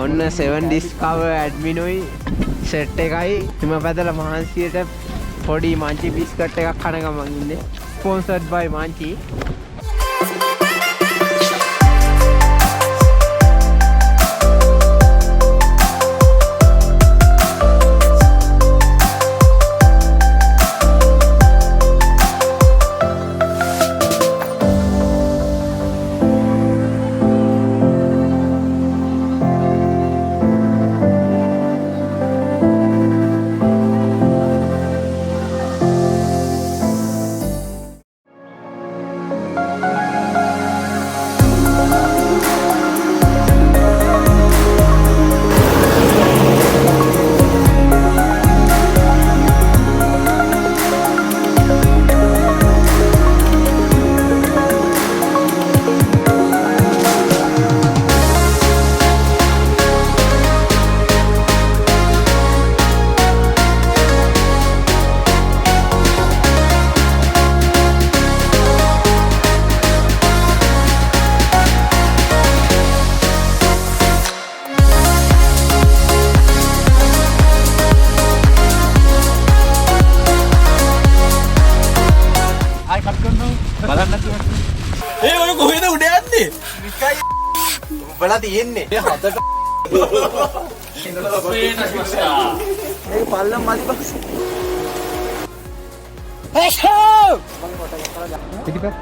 ඔන්න 7 discover adminුයි set එකයි හිම පැදලා මහන්සියට පොඩි මංචි බිස්කට් එකක් කන ගමන් ඉන්නේ sponsored by මංචි ඒ ඔය කොහෙද උඩ යන්නේ? උඹලා තියෙන්නේ. හතට. මේ පල්ලම් මදි බක්ස්. හෙෂෝ! පිටිපස්ස.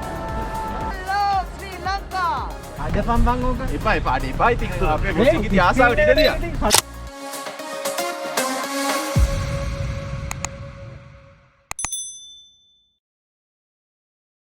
හෙලෝ ශ්‍රී ලංකා. අද පම්බන් ඕක. එපා එපා ඉතින් අපේ කොචින් ඉතින් ආසාවට ඉඳලා.